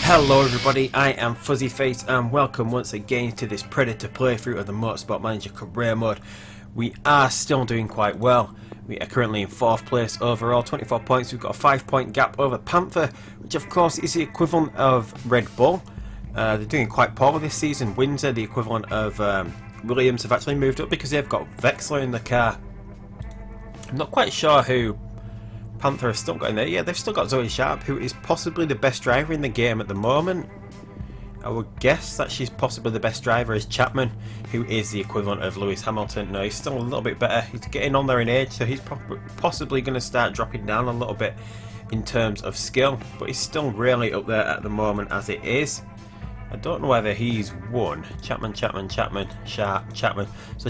Hello everybody, I am Fuzzy Face and welcome once again to this Predator playthrough of the Motorsport Manager Career Mode. We are still doing quite well. We are currently in 4th place overall, 24 points. We've got a 5-point gap over Panther, which of course is the equivalent of Red Bull. They're doing quite poorly this season. Windsor, the equivalent of Williams, have actually moved up because they've got Vexler in the car. I'm not quite sure who Panther has still got in there. Yeah, they've still got Zoe Sharp, who is possibly the best driver in the game at the moment. I would guess that she's possibly the best driver is Chapman, who is the equivalent of Lewis Hamilton. No, he's still a little bit better. He's getting on there in age, so he's possibly going to start dropping down a little bit in terms of skill, but he's still really up there at the moment as it is. I don't know whether he's won. Chapman. So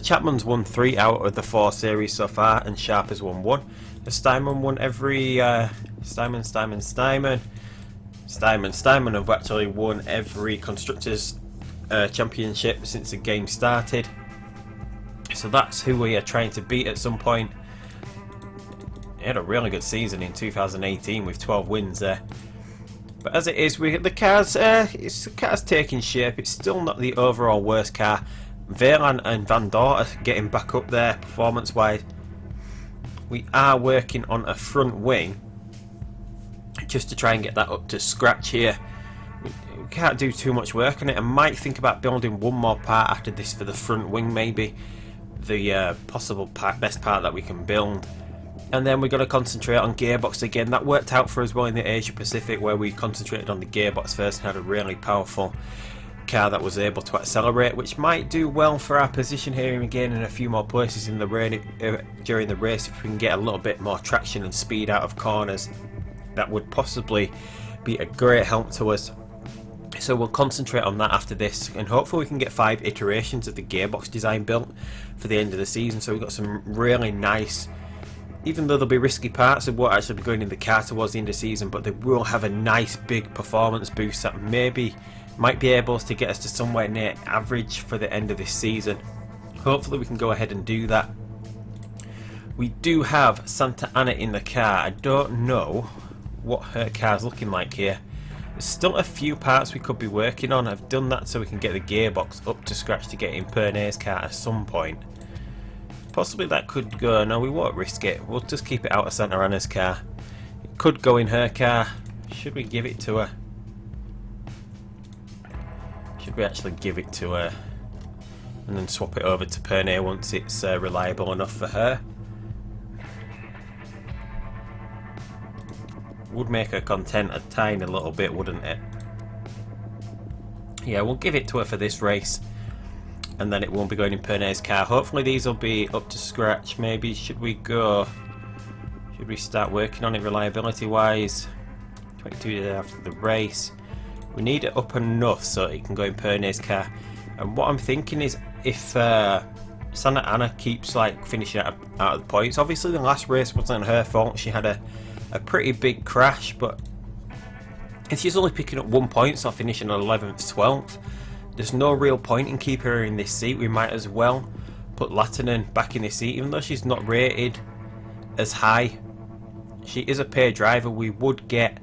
Chapman's won 3 out of the 4 series so far, and Sharp has won 1. Has Steinman won every... Steinman have actually won every Constructors' Championship since the game started. So that's who we are trying to beat at some point. He had a really good season in 2018 with 12 wins there. But as it is, the car's taking shape. It's still not the overall worst car. Velan and Van Dort are getting back up there performance-wise. We are working on a front wing just to try and get that up to scratch here. We can't do too much work on it. I might think about building one more part after this for the front wing, maybe the possible best part that we can build. And then we're going to concentrate on gearbox again. That worked out for us well in the Asia Pacific, where we concentrated on the gearbox first and had a really powerful car that was able to accelerate, which might do well for our position here again in a few more places in the during the race. If we can get a little bit more traction and speed out of corners, that would possibly be a great help to us. So we'll concentrate on that after this, and hopefully we can get 5 iterations of the gearbox design built for the end of the season. So we've got some really nice, even though there'll be risky parts that won't actually be going in the car towards the end of the season, but they will have a nice big performance boost that maybe might be able to get us to somewhere near average for the end of this season. Hopefully we can go ahead and do that. We do have Santa Ana in the car. I don't know what her car's looking like here. There's still a few parts we could be working on. I've done that so we can get the gearbox up to scratch to get in Pernay's car at some point. Possibly that could go. No, we won't risk it. We'll just keep it out of Santa Ana's car. It could go in her car. Should we give it to her? Should we actually give it to her and then swap it over to Pernay once it's reliable enough for her? Would make her content a tiny little bit, wouldn't it? Yeah, we'll give it to her for this race, and then it won't be going in Pernay's car. Hopefully these will be up to scratch. Maybe should we start working on it reliability wise? 22 days after the race. We need it up enough so it can go in Pernay's car. And what I'm thinking is, if Santa Ana keeps like finishing out of the points, obviously the last race wasn't her fault. She had a pretty big crash, but if she's only picking up 1 point, so finishing 11th, 12th, there's no real point in keeping her in this seat. We might as well put Latanen back in this seat, even though she's not rated as high. She is a paid driver. We would get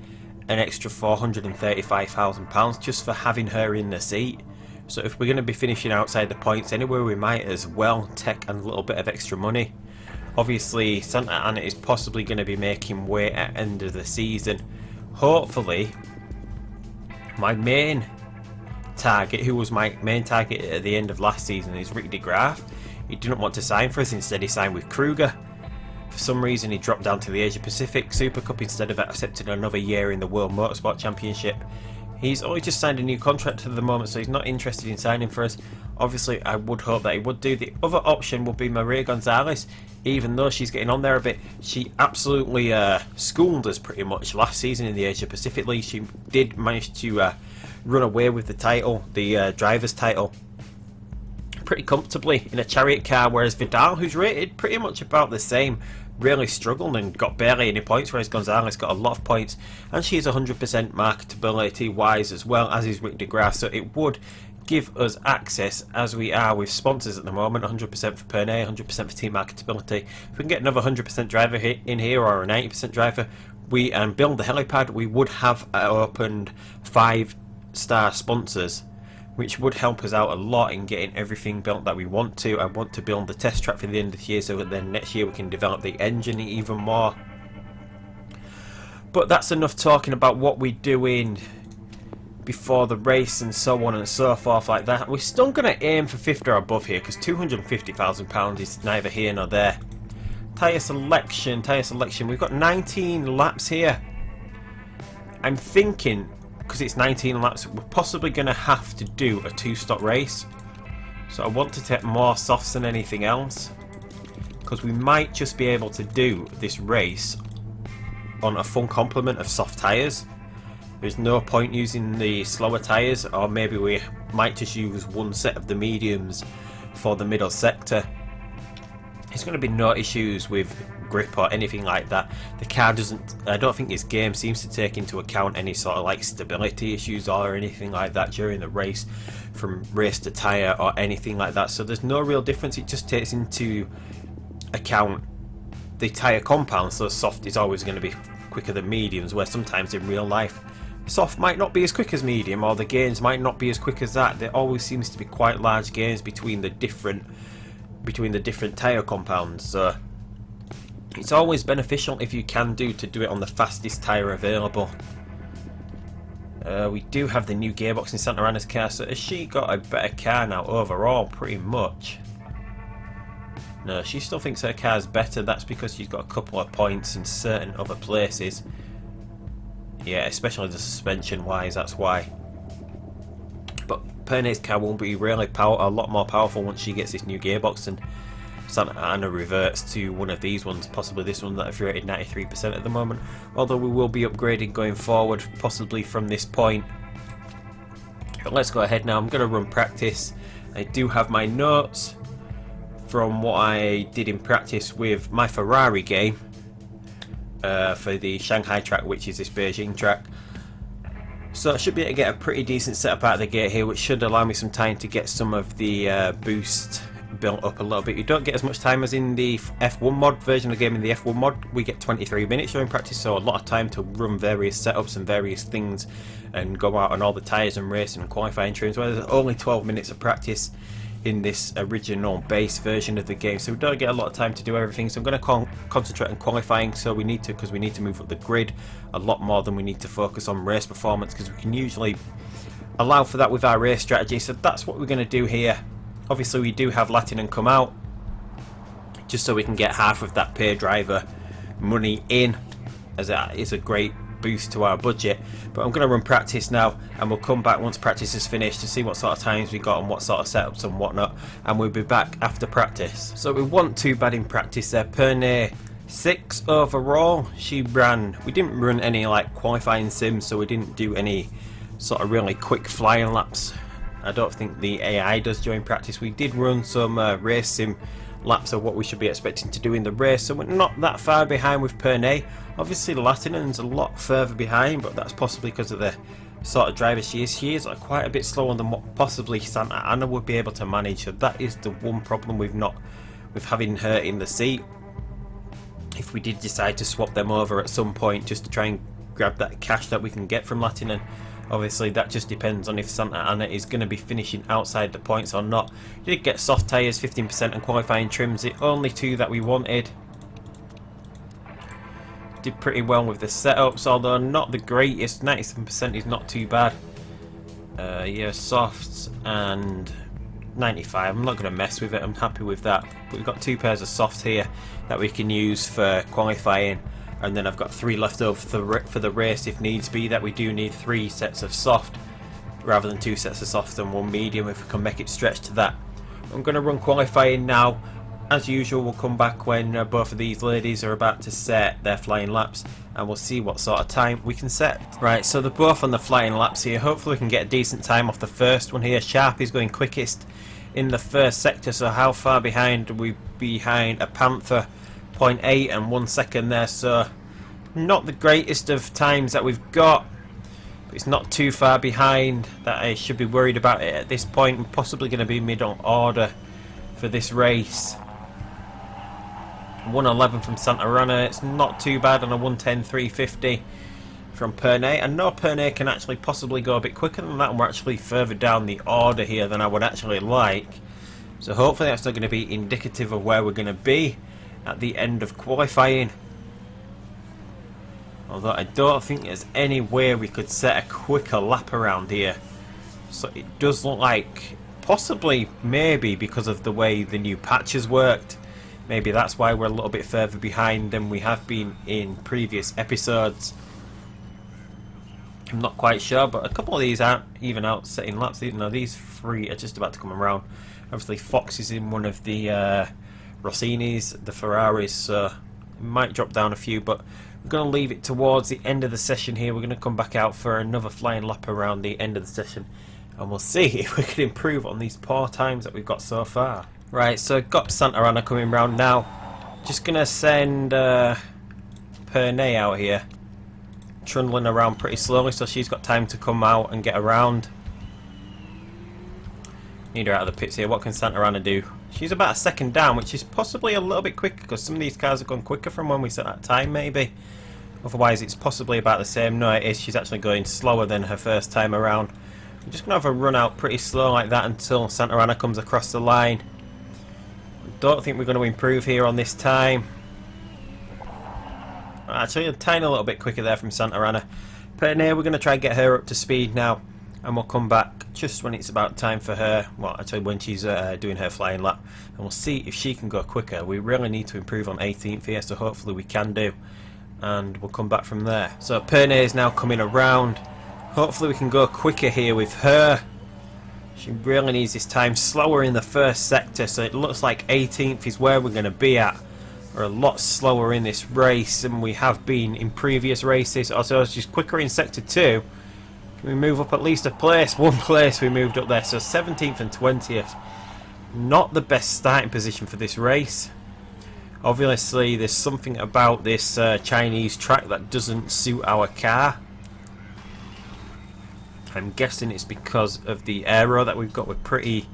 an extra £435,000 just for having her in the seat. So if we're going to be finishing outside the points anyway, we might as well take a little bit of extra money. Obviously Santa Ana is possibly going to be making weight at the end of the season. Hopefully my main target, who was my main target at the end of last season, is Rick de Graaf. He didn't want to sign for us, instead he signed with Kruger. For some reason he dropped down to the Asia Pacific Super Cup instead of accepting another year in the World Motorsport Championship. He's only just signed a new contract at the moment, so he's not interested in signing for us. Obviously I would hope that he would do. The other option would be Maria Gonzalez. Even though she's getting on there a bit, she absolutely schooled us pretty much last season in the Asia Pacific League. She did manage to run away with the title, the driver's title, pretty comfortably in a chariot car, whereas Vidal, who's rated pretty much about the same, really struggled and got barely any points, whereas Gonzalez got a lot of points, and she is 100% marketability wise as well, as is Rick de Graaf. So it would give us access, as we are with sponsors at the moment, 100% for Pernay, 100% for team marketability. If we can get another 100% driver in here, or a 90% driver, and build the helipad, we would have opened 5 star sponsors, which would help us out a lot in getting everything built that we want to. I want to build the test track for the end of the year so that then next year we can develop the engine even more. But that's enough talking about what we're doing before the race and so on and so forth like that. We're still going to aim for 50 or above here because £250,000 is neither here nor there. Tyre selection, we've got 19 laps here. I'm thinking, because it's 19 laps, we're possibly going to have to do a 2-stop race. So I want to take more softs than anything else, because we might just be able to do this race on a full complement of soft tyres. There's no point using the slower tyres, or maybe we might just use one set of the mediums for the middle sector. There's going to be no issues with grip or anything like that. The car doesn't, I don't think this game seems to take into account any sort of like stability issues or anything like that during the race, from race to tyre or anything like that. So there's no real difference. It just takes into account the tyre compound. So soft is always going to be quicker than mediums, where sometimes in real life soft might not be as quick as medium, or the gains might not be as quick as that. There always seems to be quite large gains between the different tyre compounds. So it's always beneficial if you can do it on the fastest tyre available. We do have the new gearbox in Santa Anna's car, so has she got a better car now overall? Pretty much. No, she still thinks her car's better. That's because she's got a couple of points in certain other places. Yeah, especially the suspension wise, that's why. But Pernay's car will be really a lot more powerful once she gets this new gearbox, and Santa Ana reverts to one of these ones, possibly this one that I've rated 93% at the moment. Although we will be upgrading going forward, possibly from this point. But let's go ahead now. I'm going to run practice. I do have my notes from what I did in practice with my Ferrari game for the Shanghai track, which is this Beijing track. So I should be able to get a pretty decent setup out of the gate here, which should allow me some time to get some of the boost built up a little bit. You don't get as much time as in the F1 mod version of the game. In the F1 mod we get 23 minutes during practice, so a lot of time to run various setups and various things and go out on all the tyres and racing and qualifying trims, where there's only 12 minutes of practice in this original base version of the game, so we don't get a lot of time to do everything. So I'm going to concentrate on qualifying, so we need to move up the grid a lot more than we need to focus on race performance, because we can usually allow for that with our race strategy. So that's what we're going to do here. Obviously we do have Latinen come out just so we can get half of that pay driver money in, as that is a great boost to our budget. But I'm going to run practice now, and we'll come back once practice is finished to see what sort of times we got and what sort of setups and whatnot, and we'll be back after practice. So we weren't too bad in practice there. Pernay 6 overall. We didn't run any like qualifying sims, so we didn't do any sort of really quick flying laps. I don't think the AI does during practice. We did run some race sim laps of what we should be expecting to do in the race, so we're not that far behind with Pernay. Obviously Latinen's a lot further behind, but that's possibly because of the sort of driver she is. She is quite a bit slower than what possibly Santa Ana would be able to manage, so that is the one problem with having her in the seat. If we did decide to swap them over at some point just to try and grab that cash that we can get from Latinen, obviously that just depends on if Santa Ana is going to be finishing outside the points or not. We did get soft tyres, 15% and qualifying trims, the only two that we wanted. Did pretty well with the setups, although not the greatest. 97% is not too bad. Yeah, softs and 95. I'm not going to mess with it, I'm happy with that. But we've got 2 pairs of softs here that we can use for qualifying, and then I've got 3 left over for the race if needs be. That we do need 3 sets of soft rather than 2 sets of soft and 1 medium, if we can make it stretch to that. I'm going to run qualifying now. As usual, we'll come back when both of these ladies are about to set their flying laps, and we'll see what sort of time we can set. Right, so they're both on the flying laps here. Hopefully we can get a decent time off the first one here. Sharp is going quickest in the first sector, so how far behind are we? Behind a Panther, 0.8 and 1 second there, so not the greatest of times that we've got, but it's not too far behind that I should be worried about it at this point. We're possibly going to be middle order for this race. 111 from Santa Ana, it's not too bad on a 110 350. from Pernay. I know Pernay can actually possibly go a bit quicker than that, and we're actually further down the order here than I would actually like. So hopefully that's not going to be indicative of where we're going to be at the end of qualifying. Although I don't think there's any way we could set a quicker lap around here. So it does look like, possibly, maybe because of the way the new patch has worked, maybe that's why we're a little bit further behind than we have been in previous episodes. I'm not quite sure, but a couple of these aren't even out setting laps. No, these three are just about to come around. Obviously Fox is in one of the Rossinis, the Ferraris, so it might drop down a few, but we're going to leave it towards the end of the session here. We're going to come back out for another flying lap around the end of the session, and we'll see if we can improve on these poor times that we've got so far. Right, so got Santa Ana coming round now. Just going to send Pernay out here, trundling around pretty slowly, so she's got time to come out and get around. Need her out of the pits here. What can Santa Ana do? She's about a second down, which is possibly a little bit quicker, because some of these cars have gone quicker from when we set that time, maybe. Otherwise, it's possibly about the same. No, it is. She's actually going slower than her first time around. I'm just going to have a run out pretty slow like that until Santa Ana comes across the line. I don't think we're going to improve here on this time. Actually, a tiny little bit quicker there from Santa Ana. Pernay, we're going to try and get her up to speed now, and we'll come back just when it's about time for her. Well, actually when she's doing her flying lap, and we'll see if she can go quicker. We really need to improve on 18th here, so hopefully we can do, and we'll come back from there. So Pernay is now coming around. Hopefully we can go quicker here with her. She really needs this time slower in the first sector, so it looks like 18th is where we're going to be at. We're a lot slower in this race than we have been in previous races. Also, she's quicker in sector 2. We move up at least a place. One place we moved up there. So 17th and 20th. Not the best starting position for this race. Obviously there's something about this Chinese track that doesn't suit our car. I'm guessing it's because of the aero that we've got. We're pretty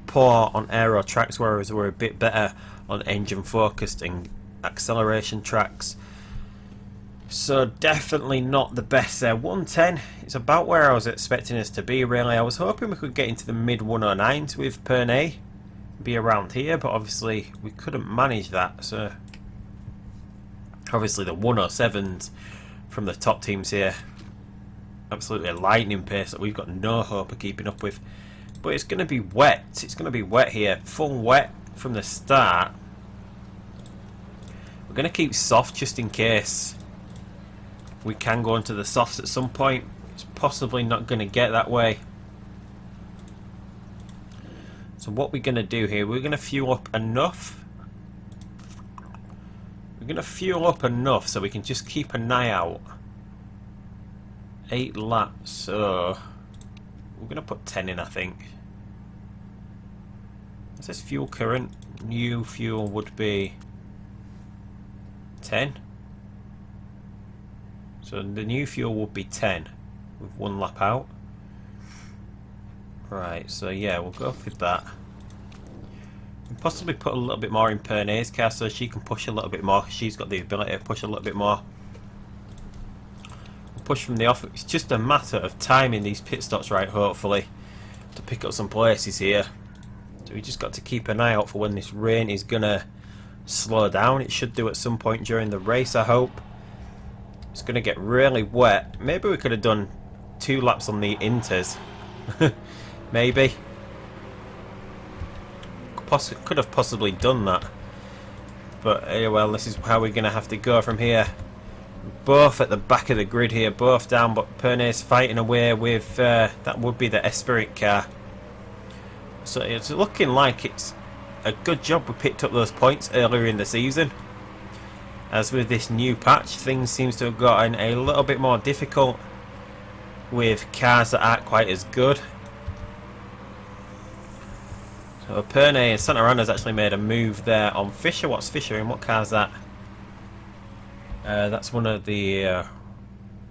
poor on aero tracks, whereas we're a bit better on engine focused and acceleration tracks. So definitely not the best there. 110, it's about where I was expecting us to be, really. I was hoping we could get into the mid 109s with Pernay, be around here, but obviously we couldn't manage that. So obviously the 107s from the top teams here, absolutely a lightning pace that we've got no hope of keeping up with. But it's going to be wet. It's going to be wet here, full wet from the start. We're going to keep soft just in case we can go into the softs at some point. It's possibly not going to get that way. So what we're going to do here, we're going to fuel up enough. We're going to fuel up enough so we can just keep an eye out. 8 laps, so we're going to put 10 in, I think. What's this fuel current? New fuel would be 10. So the new fuel would be 10 with 1 lap out. Right, so yeah, we'll go with that. We'll possibly put a little bit more in Pernay's car so she can push a little bit more. She's got the ability to push a little bit more. We'll push from the off. It's just a matter of timing these pit stops right, hopefully, to pick up some places here. So we just got to keep an eye out for when this rain is gonna slow down. It should do at some point during the race, I hope. It's going to get really wet. Maybe we could have done 2 laps on the Inters. Maybe. Could have possibly done that. But well, this is how we're going to have to go from here. Both at the back of the grid here, both down, but Pernay's fighting away with, that would be the Esprit car. So it's looking like it's a good job we picked up those points earlier in the season. As with this new patch, things seems to have gotten a little bit more difficult with cars that aren't quite as good. So Pernay and Santa Ana's actually made a move there on Fisher. What's Fisher in? What car's that? That's one of the, I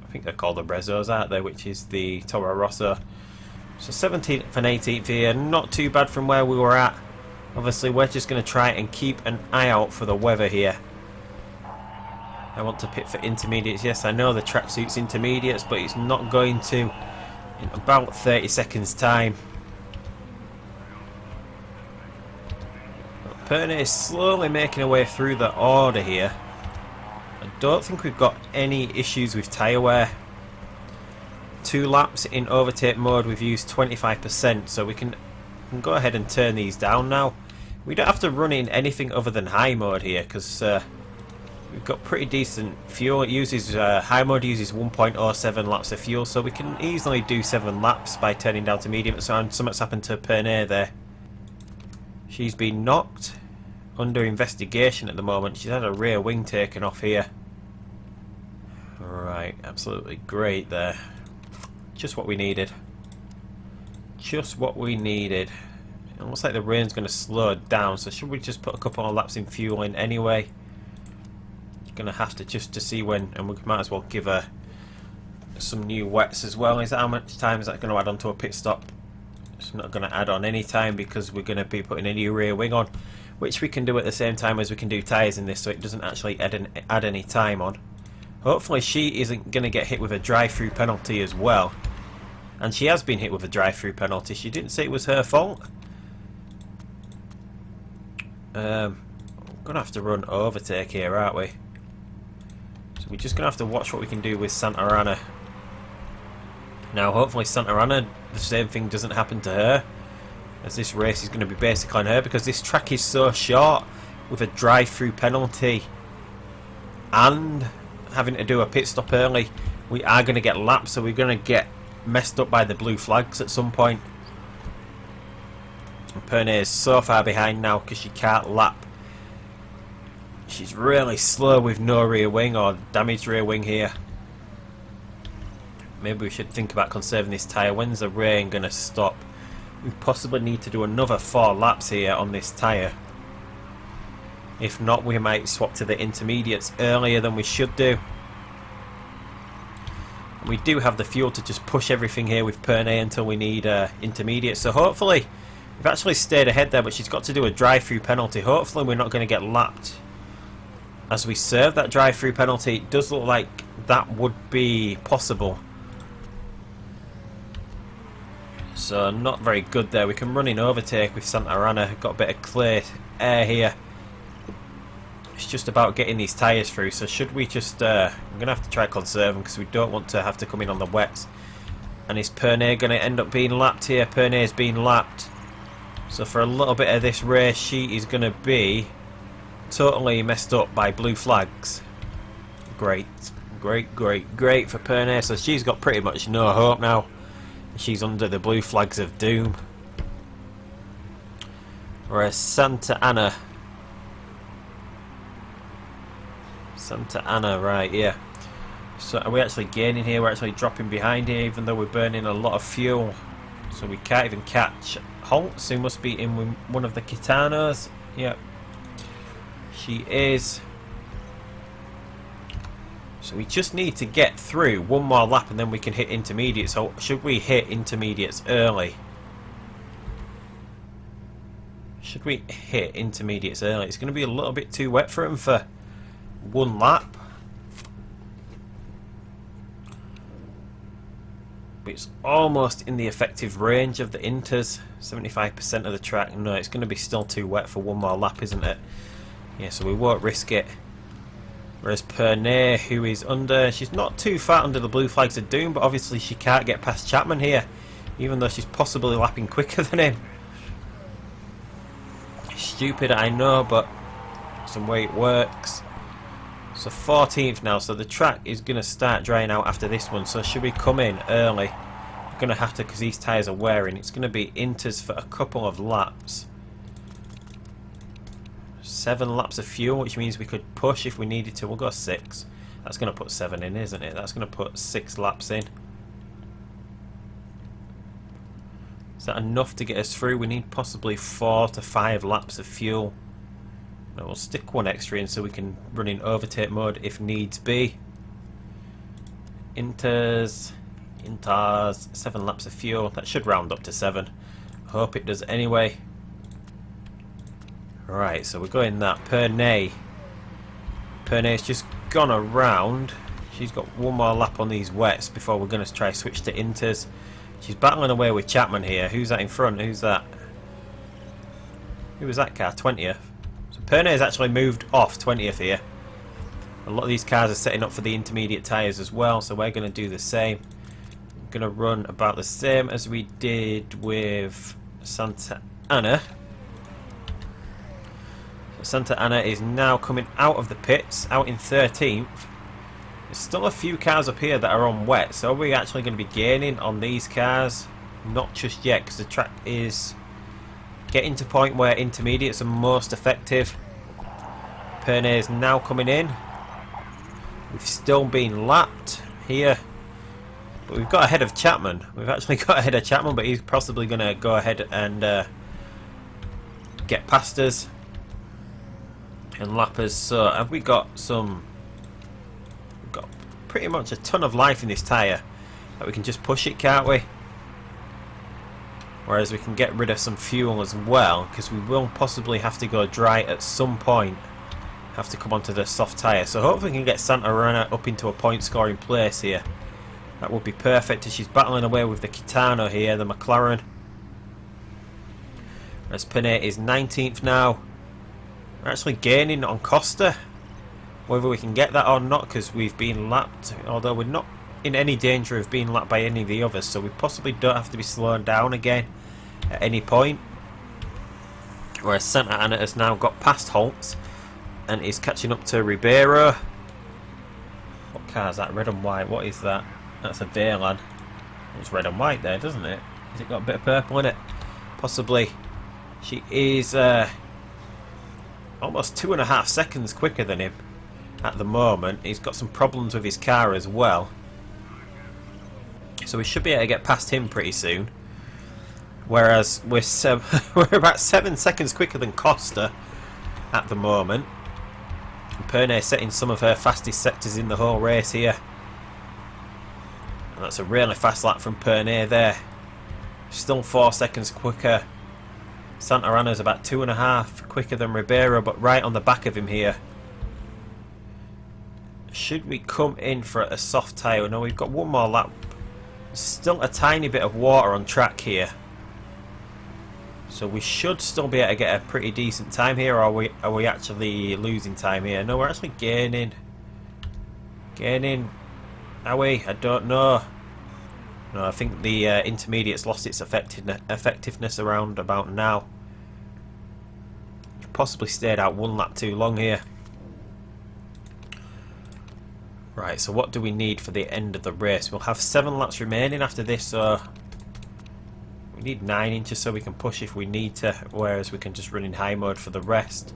think they're called the Brezzos, aren't they? Which is the Toro Rosso. So 17th and 18th here, not too bad from where we were at. Obviously we're just going to try and keep an eye out for the weather here. I want to pit for intermediates. Yes, I know the track suits intermediates, but it's not going to in about 30 seconds time. Pernay is slowly making her way through the order here. I don't think we've got any issues with tyre wear. 2 laps in overtake mode, we've used 25%, so we can go ahead and turn these down now. We don't have to run in anything other than high mode here, because we've got pretty decent fuel. It uses high mode uses 1.07 laps of fuel, so we can easily do 7 laps by turning down to medium. So something's happened to Pernay there. She's been knocked, under investigation at the moment. She's had a rear wing taken off here. Right, absolutely great there. Just what we needed. Just what we needed. It looks like the rain's going to slow down, so should we just put a couple of laps in fuel in anyway? Going to have to just to see when, and we might as well give her some new wets as well. Is that how much time is that going to add on to a pit stop? It's not going to add on any time because we're going to be putting a new rear wing on, which we can do at the same time as we can do tyres in this, so it doesn't actually add any time on. Hopefully she isn't going to get hit with a drive-through penalty as well. And she has been hit with a drive-through penalty. She didn't say it was her fault. We're going to have to run overtake here, aren't we? So we're just going to have to watch what we can do with Santa Ana. Now, hopefully Santa Ana, the same thing doesn't happen to her, as this race is going to be basically on her, because this track is so short with a drive-through penalty and having to do a pit stop early. We are going to get lapped, so we're going to get messed up by the blue flags at some point. Pernay is so far behind now because she can't lap. She's really slow with no rear wing or damaged rear wing here. Maybe we should think about conserving this tyre. When's the rain going to stop? We possibly need to do another 4 laps here on this tyre. If not, we might swap to the intermediates earlier than we should do. We do have the fuel to just push everything here with Pernay until we need intermediates. So hopefully, we've actually stayed ahead there, but she's got to do a drive-through penalty. Hopefully we're not going to get lapped as we serve that drive-through penalty. It does look like that would be possible. So not very good there. We can run in overtake with Santa Ana. Got a bit of clear air here. It's just about getting these tyres through. So should we just... I'm going to have to try conserve them because we don't want to have to come in on the wets. And is Pernay going to end up being lapped here? Pernay's been lapped. So for a little bit of this race, she is going to be totally messed up by blue flags. Great. Great, great, great for Pernay. So she's got pretty much no hope now. She's under the blue flags of doom. Whereas Santa Ana, right, yeah. So are we actually gaining here? We're actually dropping behind here, even though we're burning a lot of fuel. So we can't even catch Holtz, who must be in one of the Kitanos. Yep. She is. So we just need to get through one more lap and then we can hit intermediates. So should we hit intermediates early? Should we hit intermediates early? It's going to be a little bit too wet for him for one lap. But it's almost in the effective range of the inters. 75% of the track. No, it's going to be still too wet for one more lap, isn't it? Yeah, so we won't risk it. Whereas Pernay, who is under... She's not too far under the blue flags of doom, but obviously she can't get past Chapman here, even though she's possibly lapping quicker than him. Stupid, I know, but some way it works. So 14th now, so the track is going to start drying out after this one, so should we come in early? We're going to have to, because these tyres are wearing. It's going to be inters for a couple of laps. 7 laps of fuel, which means we could push if we needed to. We'll go 6. That's going to put 7 in, isn't it? That's going to put 6 laps in. Is that enough to get us through? We need possibly 4 to 5 laps of fuel. No, we'll stick 1 extra in so we can run in overtake mode if needs be. Inters, 7 laps of fuel. That should round up to 7. Hope it does anyway. Right, so we're going that. Pernay's just gone around. She's got one more lap on these wets before we're going to try switch to inters. She's battling away with Chapman here. Who's that in front? Who's that? Who was that car? 20th. So Pernay's actually moved off 20th here. A lot of these cars are setting up for the intermediate tyres as well, so we're going to do the same. We're going to run about the same as we did with Santa Ana. So Santa Ana is now coming out of the pits, out in 13th. There's still a few cars up here that are on wet, so are we actually going to be gaining on these cars? Not just yet, because the track is getting to a point where intermediates are most effective. Pernay is now coming in. We've still been lapped here, but we've got ahead of Chapman. We've actually got ahead of Chapman, but he's possibly going to go ahead and get past us and lap us. So have we got some... We've got pretty much a ton of life in this tyre that we can just push it, can't we? Whereas we can get rid of some fuel as well, because we will possibly have to go dry at some point. Have to come onto the soft tyre. So hopefully we can get Santa Ana up into a point scoring place here. That would be perfect as she's battling away with the Kitano here, the McLaren. As Pernay is 19th now. We're actually gaining on Costa. Whether we can get that or not, because we've been lapped. Although we're not in any danger of being lapped by any of the others, so we possibly don't have to be slowing down again at any point. Whereas Santa Ana has now got past Holtz and is catching up to Ribeiro. What car is that? Red and white. What is that? That's a Veylan. It's red and white there, doesn't it? Has it got a bit of purple in it? Possibly. She is almost 2.5 seconds quicker than him at the moment. He's got some problems with his car as well, so we should be able to get past him pretty soon. Whereas we're about 7 seconds quicker than Costa at the moment. And Pernay setting some of her fastest sectors in the whole race here. And that's a really fast lap from Pernay there. Still 4 seconds quicker. Santa Ana's about 2.5 quicker than Ribeiro, but right on the back of him here. Should we come in for a soft tyre? No, we've got one more lap. Still a tiny bit of water on track here, so we should still be able to get a pretty decent time here. Or are we actually losing time here? No, we're actually gaining. Are we? I don't know. No, I think the intermediate's lost its effectiveness around about now. Possibly stayed out one lap too long here. Right, so what do we need for the end of the race? We'll have 7 laps remaining after this, so we need 9 inches so we can push if we need to, whereas we can just run in high mode for the rest.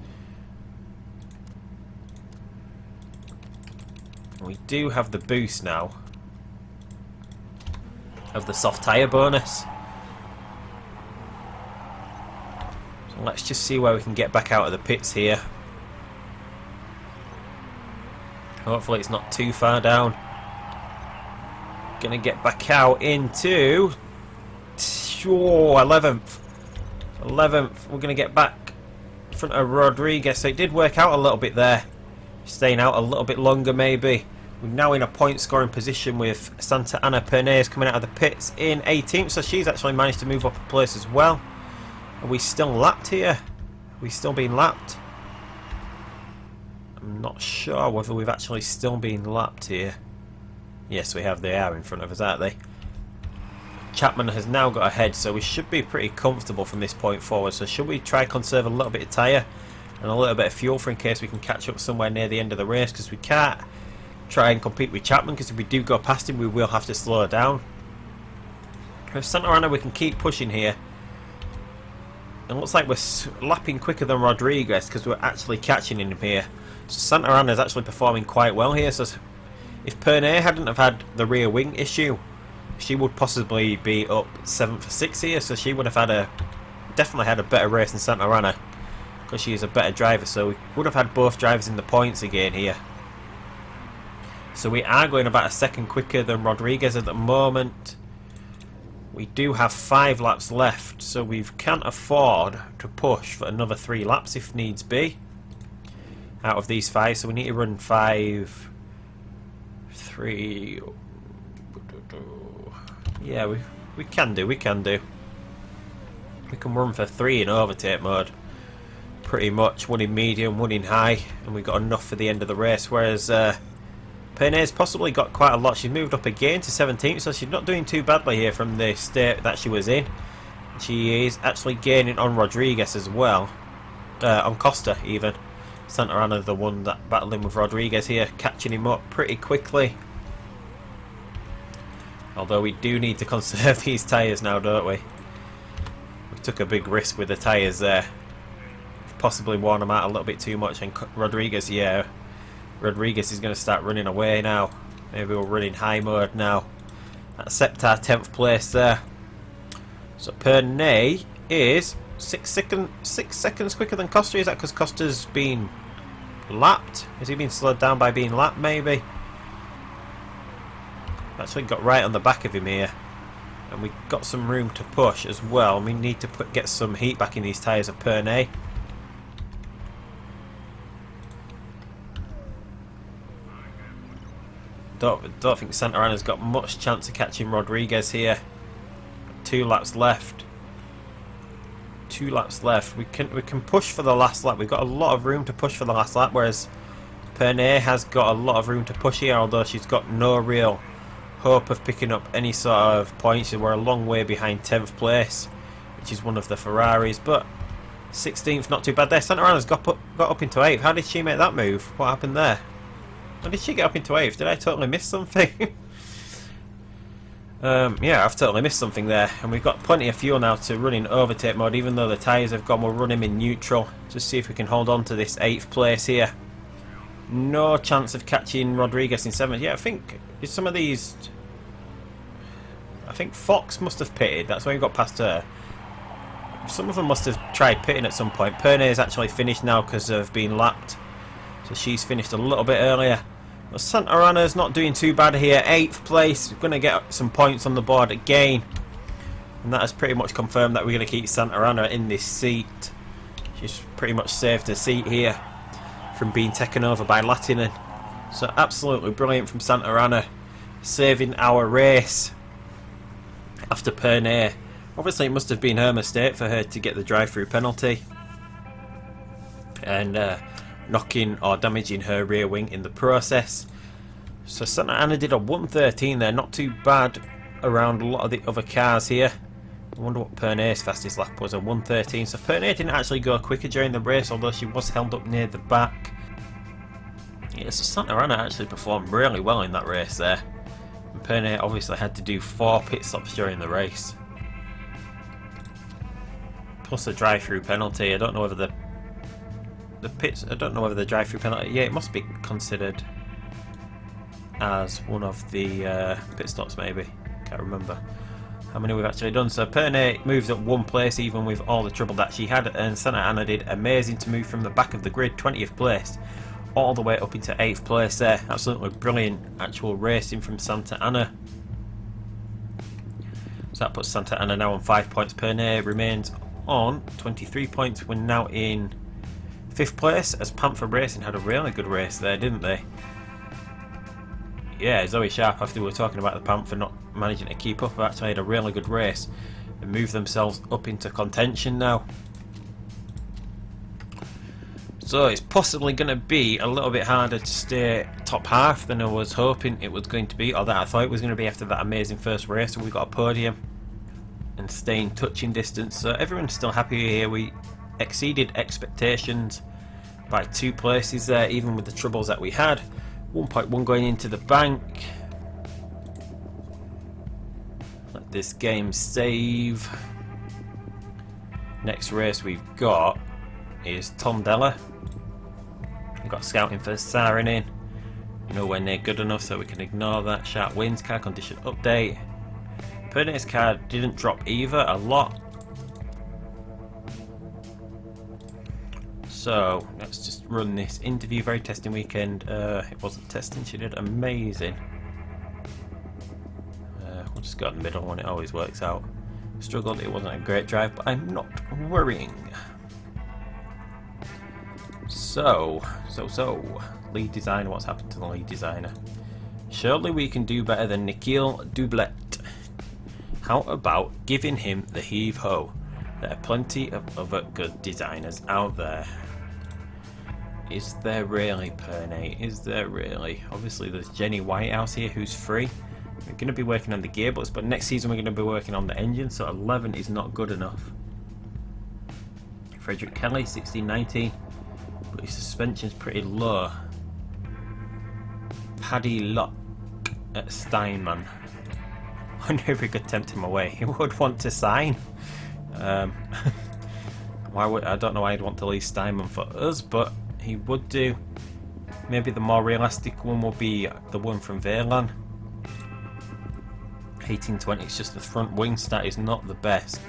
We do have the boost now of the soft tyre bonus. So let's just see where we can get back out of the pits here. Hopefully it's not too far down. Gonna get back out into 11th. 11th. We're gonna get back in front of Rodriguez. So it did work out a little bit there. Staying out a little bit longer maybe. We're now in a point scoring position with Santa Ana. Pernay coming out of the pits in 18th. So she's actually managed to move up a place as well. Are we still lapped here? Are we still being lapped? I'm not sure whether we've actually still been lapped here. Yes, we have. They are in front of us, aren't they? Chapman has now got ahead, so we should be pretty comfortable from this point forward. So should we try conserve a little bit of tyre and a little bit of fuel for in case we can catch up somewhere near the end of the race, because we can't try and compete with Chapman, because if we do go past him we will have to slow down. With Santa Ana we can keep pushing here. It looks like we're lapping quicker than Rodriguez because we're actually catching him here. So Santa Ana is actually performing quite well here. So if Pernay hadn't have had the rear wing issue, she would possibly be up 7th or 6th here. So she would have had definitely had a better race than Santa Ana, because she is a better driver. So we would have had both drivers in the points again here. So we are going about a second quicker than Rodriguez at the moment. We do have 5 laps left, so we can't afford to push for another 3 laps if needs be. out of these 5, so we need to run 5, 3. Yeah, we can do. We can run for 3 in overtake mode. Pretty much, one in medium, one in high, and we got enough for the end of the race. Whereas Pena's possibly got quite a lot. She's moved up again to 17th, so she's not doing too badly here from the state that she was in. She is actually gaining on Rodriguez as well, on Costa even. Santa Ana, the one that battling with Rodriguez here, catching him up pretty quickly. Although we do need to conserve these tyres now, don't we? We took a big risk with the tyres there. Possibly worn them out a little bit too much, and Rodriguez, yeah, Rodriguez is going to start running away now. Maybe we'll run in high mode now. Accept our 10th place there. So Pernay is 6 seconds quicker than Costa. Is that because Costa's been lapped? Has he been slowed down by being lapped, maybe? Actually got right on the back of him here. And we got some room to push as well. We need to get some heat back in these tyres of Pernay. Don't think Santa Ana's got much chance of catching Rodriguez here. 2 laps left. 2 laps left. We can push for the last lap. We've got a lot of room to push for the last lap, whereas Pernay has got a lot of room to push here, although she's got no real hope of picking up any sort of points. We're a long way behind 10th place, which is one of the Ferraris, but 16th, not too bad there. Santa Ana's got up into 8th. How did she make that move? What happened there? How did she get up into 8th? Did I totally miss something? Yeah, I've totally missed something there. And we've got plenty of fuel now to run in overtake mode. Even though the tyres have gone, we'll run him in neutral. Just see if we can hold on to this 8th place here. No chance of catching Rodriguez in 7th. Yeah, I think some of these... I think Fox must have pitted. That's why we got past her. Some of them must have tried pitting at some point. Pernay is actually finished now because of being lapped. So she's finished a little bit earlier. But Santa Ana's not doing too bad here. 8th place. We're going to get some points on the board again. And that has pretty much confirmed that we're going to keep Santa Ana in this seat. She's pretty much saved her seat here from being taken over by Latinen. So absolutely brilliant from Santa Ana. Saving our race after Pernay. Obviously it must have been her mistake for her to get the drive-through penalty. And knocking or damaging her rear wing in the process. So Santa Ana did a 1:13 there, not too bad around a lot of the other cars here. I wonder what Pernay's fastest lap was, a 1:13. So Pernay didn't actually go quicker during the race, although she was held up near the back. Yeah, so Santa Ana actually performed really well in that race there. And Pernay obviously had to do 4 pit stops during the race. Plus a drive-through penalty. I don't know whether the pits, I don't know whether the drive-through penalty, yeah, it must be considered as one of the pit stops, maybe. Can't remember how many we've actually done. So Pernay moved up 1 place even with all the trouble that she had, and Santa Ana did amazing to move from the back of the grid, 20th place, all the way up into 8th place there. Absolutely brilliant actual racing from Santa Ana. So that puts Santa Ana now on 5 points. Pernay remains on 23 points. We're now in 5th place, as Panther Racing had a really good race there, didn't they? Yeah, Zoe Sharp, after we were talking about the Panther not managing to keep up, have actually had a really good race and moved themselves up into contention now. So it's possibly going to be a little bit harder to stay top half than I was hoping it was going to be, or that I thought it was going to be after that amazing first race. So we got a podium and staying touching distance. So everyone's still happy here. We exceeded expectations by 2 places there, even with the troubles that we had. 1.1 going into the bank. Let this game save. Next race we've got is Tondela. We've got scouting for Siren in. Nowhere near good enough, so we can ignore that. Sharp wins, car condition update. Pernay's car didn't drop either, a lot. So let's just run this interview. Very testing weekend. It wasn't testing, she did amazing. We'll just go in the middle one, it always works out. Struggled, it wasn't a great drive, but I'm not worrying. So So, lead designer, what's happened to the lead designer? Surely we can do better than Nikhil Dublet. How about giving him the heave-ho? There are plenty of other good designers out there. Is there really, Pernay? Is there really? Obviously there's Jenny Whitehouse here who's free. We're going to be working on the gearbox, but next season we're going to be working on the engine, so 11 is not good enough. Frederick Kelly, 1619, but his suspension's pretty low. Paddy Locke at Steinman. I wonder if we could tempt him away. He would want to sign. Why would I don't know why he'd want to leave Steinman for us, but he would do. Maybe the more realistic one will be the one from Verlan. 1820. It's just the front wing stat is not the best.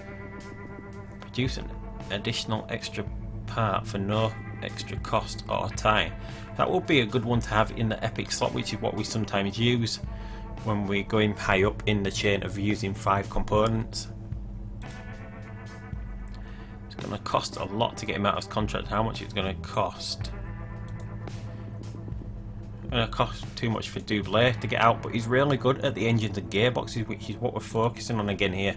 Produce an additional extra part for no extra cost or time. That will be a good one to have in the epic slot, which is what we sometimes use when we're going high up in the chain of using 5 components. It's going to cost a lot to get him out of his contract. How much it's going to cost? It's going to cost too much for Dublet to get out, but he's really good at the engines and gearboxes, which is what we're focusing on again here.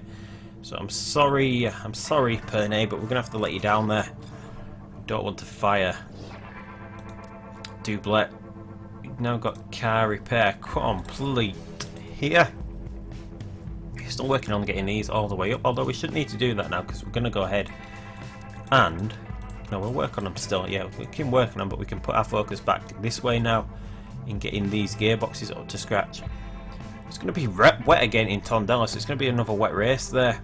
So I'm sorry, Pernay, but we're going to have to let you down there. Don't want to fire Dublet. We've now got car repair complete here. We're still working on getting these all the way up, although we shouldn't need to do that now because we're going to go ahead and no, we'll work on them still. Yeah, we can work on them, but we can put our focus back this way now in getting these gearboxes up to scratch. It's going to be wet again in Tondela, so it's going to be another wet race there.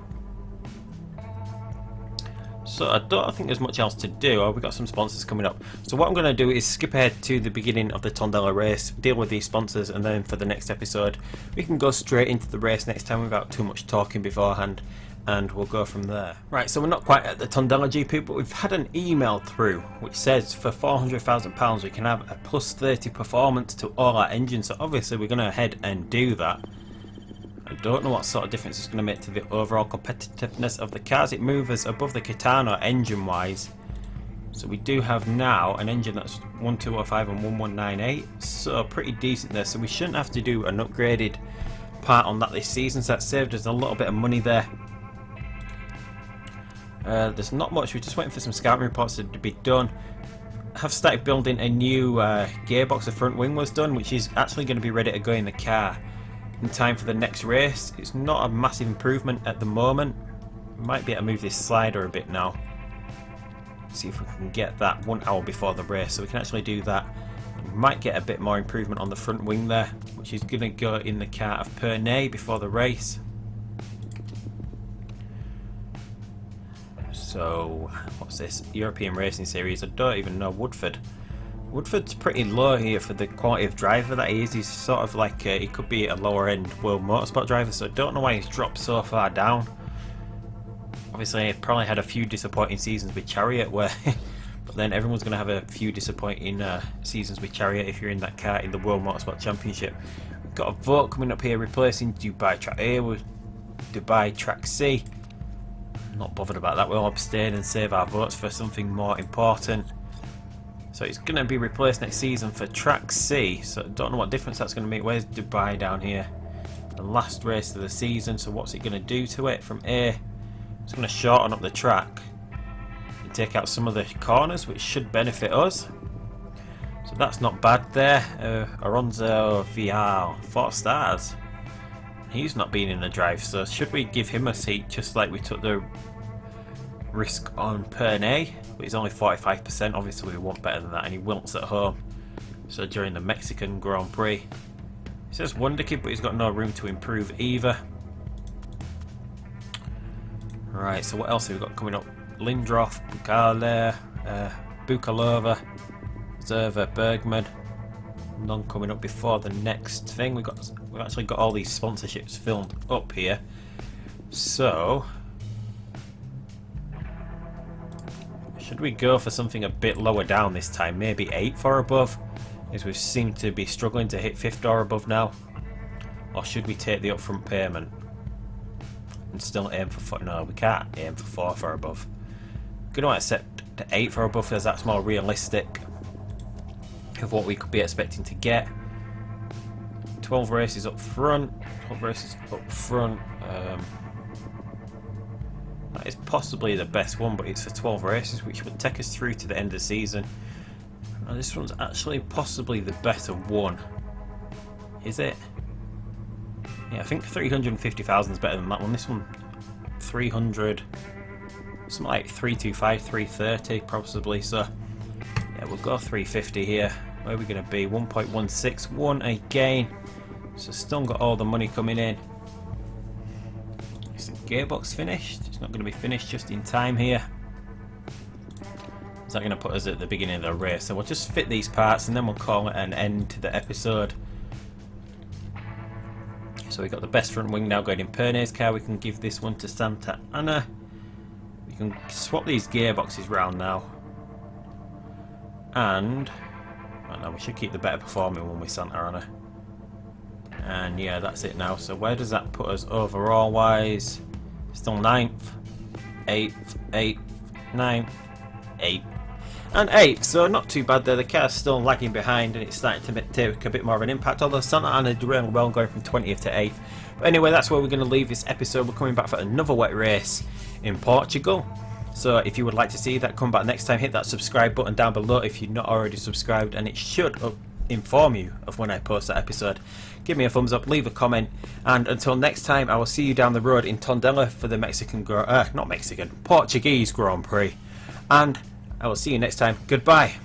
So I don't think there's much else to do. Oh, we've got some sponsors coming up. So what I'm going to do is skip ahead to the beginning of the Tondela race, deal with these sponsors, and then for the next episode we can go straight into the race next time without too much talking beforehand, and we'll go from there. Right, so we're not quite at the Tondela GP, but we've had an email through which says for £400,000 we can have a plus 30 performance to all our engines. So obviously we're going to head and do that. I don't know what sort of difference it's going to make to the overall competitiveness of the cars. It moves us above the Kitano engine wise. So we do have now an engine that's 1205 and 1198, so pretty decent there. So we shouldn't have to do an upgraded part on that this season, so that saved us a little bit of money there. There's not much, we're just waiting for some scouting reports to be done. I have started building a new gearbox. The front wing was done, which is actually going to be ready to go in the car in time for the next race. It's not a massive improvement at the moment. We might be able to move this slider a bit now. See if we can get that 1 hour before the race, so we can actually do that. We might get a bit more improvement on the front wing there, which is going to go in the car of Pernay before the race. So what's this? European Racing Series. I don't even know. Woodford's pretty low here for the quality of driver that he is. He's sort of like he could be a lower end World Motorsport driver, so I don't know why he's dropped so far down. Obviously he probably had a few disappointing seasons with Chariot where but then everyone's going to have a few disappointing seasons with Chariot if you're in that car in the World Motorsport Championship. We've got a vote coming up here replacing Dubai Track A with Dubai Track C. I'm not bothered about that. We'll abstain and save our votes for something more important. So it's going to be replaced next season for Track C, so I don't know what difference that's going to make. Where's Dubai down here? The last race of the season, so what's it going to do to it? From A, it's going to shorten up the track and take out some of the corners, which should benefit us. So that's not bad there. Alonso VR, 4 stars. He's not been in the drive, so should we give him a seat just like we took the risk on Pernay? But he's only 45%, obviously we want better than that, and he wilts at home. So during the Mexican Grand Prix. He says Wonderkid, but he's got no room to improve either. Right, so what else have we got coming up? Lindroth, Bukale, Bukalova, Zerva, Bergman. None coming up before the next thing. We've actually got all these sponsorships filmed up here. So should we go for something a bit lower down this time? Maybe 8 or above, as we seem to be struggling to hit 5th or above now. Or should we take the upfront payment and still aim for 4? No, we can't aim for 4th or above. I'm going to accept the 8th or above, as that's more realistic. of what we could be expecting to get. 12 races up front. 12 races up front. That is possibly the best one, but it's for 12 races, which would take us through to the end of the season. Now this one's actually possibly the better one. Is it? Yeah, I think 350,000 is better than that one. This one, 300, something like 325, 330 possibly. So yeah, we'll go 350 here. Where are we going to be? 1.161 again. So still got all the money coming in. Is the gearbox finished? It's not going to be finished just in time here. Is that going to put us at the beginning of the race? So we'll just fit these parts and then we'll call it an end to the episode. So we got the best front wing now going in Perne's car. We can give this one to Santa Ana. We can swap these gearboxes round now. And I know we should keep the better performing one with Santa Ana. And yeah, that's it now. So where does that put us overall wise? Still 9th, 8th, 8th, 9th, 8th, and 8th. So not too bad there. The car's still lagging behind and it's starting to take a bit more of an impact. Although Santa Ana did really well going from 20th to 8th. But anyway, that's where we're going to leave this episode. We're coming back for another wet race in Portugal. So if you would like to see that, come back next time. Hit that subscribe button down below if you're not already subscribed, and it should inform you of when I post that episode. Give me a thumbs up, leave a comment, and until next time, I will see you down the road in Tondela for the Portuguese Grand Prix. And I will see you next time. Goodbye.